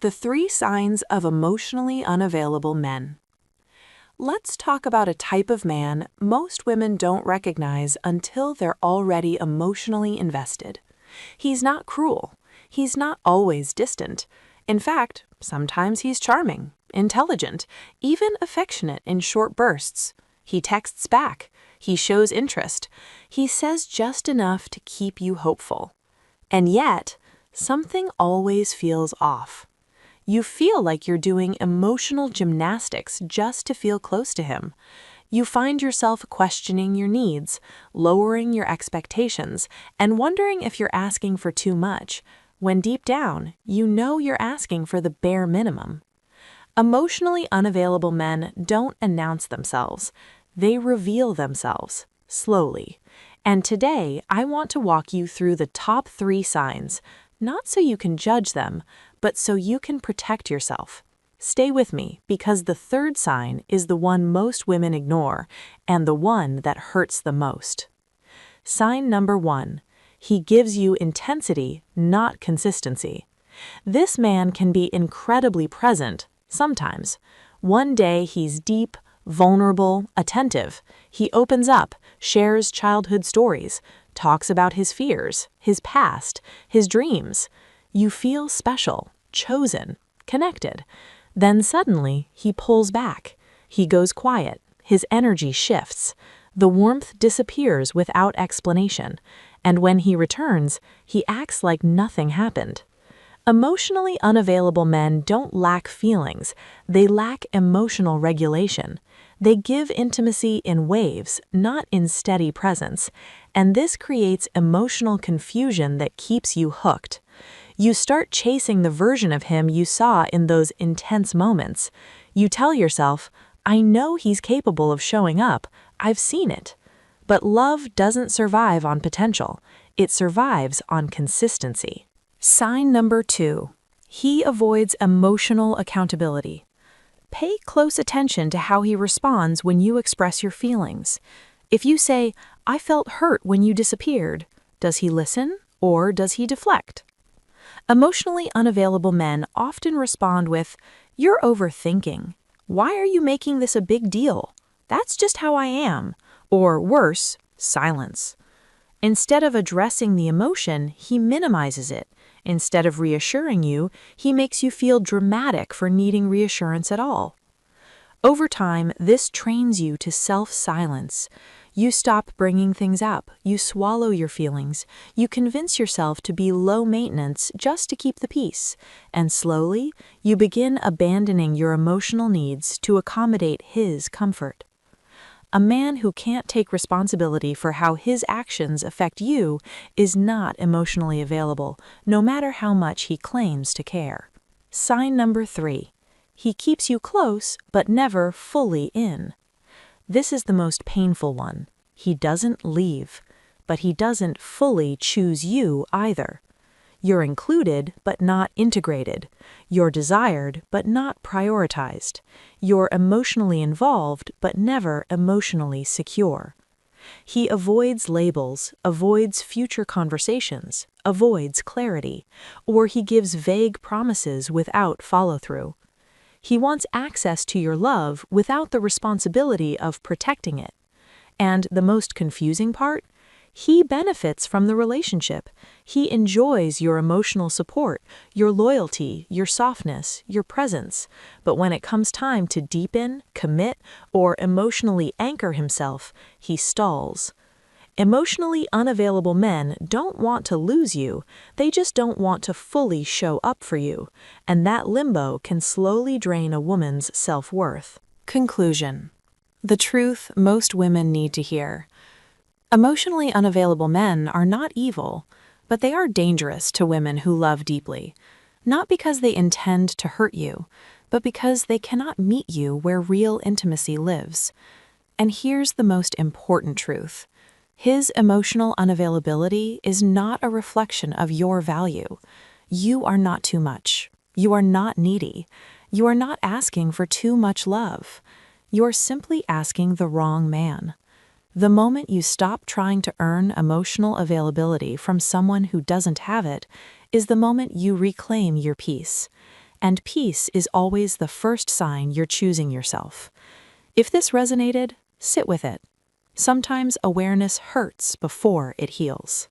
The 3 signs of emotionally unavailable men. Let's talk about a type of man most women don't recognize until they're already emotionally invested. He's not cruel. He's not always distant. In fact, sometimes he's charming, intelligent, even affectionate in short bursts. He texts back. He shows interest. He says just enough to keep you hopeful. And yet, something always feels off. You feel like you're doing emotional gymnastics just to feel close to him. You find yourself questioning your needs, lowering your expectations, and wondering if you're asking for too much, when deep down, you know you're asking for the bare minimum. Emotionally unavailable men don't announce themselves. They reveal themselves, slowly. And today, I want to walk you through the top 3 signs, not so you can judge them, but so you can protect yourself. Stay with me, because the 3rd sign is the one most women ignore, and the one that hurts the most. Sign number 1. He gives you intensity, not consistency. This man can be incredibly present, sometimes. One day he's deep, vulnerable, attentive. He opens up, shares childhood stories, talks about his fears, his past, his dreams. You feel special, chosen, connected. Then suddenly, he pulls back. He goes quiet. His energy shifts. The warmth disappears without explanation. And when he returns, he acts like nothing happened. Emotionally unavailable men don't lack feelings. They lack emotional regulation. They give intimacy in waves, not in steady presence. And this creates emotional confusion that keeps you hooked. You start chasing the version of him you saw in those intense moments. You tell yourself, I know he's capable of showing up. I've seen it. But love doesn't survive on potential. It survives on consistency. Sign number 2. He avoids emotional accountability. Pay close attention to how he responds when you express your feelings. If you say, I felt hurt when you disappeared, does he listen or does he deflect? Emotionally unavailable men often respond with, You're overthinking. Why are you making this a big deal? That's just how I am. Or worse, silence. Instead of addressing the emotion, he minimizes it. Instead of reassuring you, he makes you feel dramatic for needing reassurance at all. Over time, this trains you to self-silence. You stop bringing things up. You swallow your feelings. You convince yourself to be low maintenance just to keep the peace. And slowly, you begin abandoning your emotional needs to accommodate his comfort. A man who can't take responsibility for how his actions affect you is not emotionally available, no matter how much he claims to care. Sign number 3. He keeps you close, but never fully in. This is the most painful one. He doesn't leave, but he doesn't fully choose you either. You're included, but not integrated. You're desired, but not prioritized. You're emotionally involved, but never emotionally secure. He avoids labels, avoids future conversations, avoids clarity, or he gives vague promises without follow-through. He wants access to your love without the responsibility of protecting it. And the most confusing part? He benefits from the relationship. He enjoys your emotional support, your loyalty, your softness, your presence. But when it comes time to deepen, commit, or emotionally anchor himself, he stalls. Emotionally unavailable men don't want to lose you. They just don't want to fully show up for you. And that limbo can slowly drain a woman's self-worth. Conclusion. The truth most women need to hear. Emotionally unavailable men are not evil, but they are dangerous to women who love deeply, not because they intend to hurt you, but because they cannot meet you where real intimacy lives. And here's the most important truth. His emotional unavailability is not a reflection of your value. You are not too much. You are not needy. You are not asking for too much love. You are simply asking the wrong man. The moment you stop trying to earn emotional availability from someone who doesn't have it is the moment you reclaim your peace. And peace is always the first sign you're choosing yourself. If this resonated, sit with it. Sometimes awareness hurts before it heals.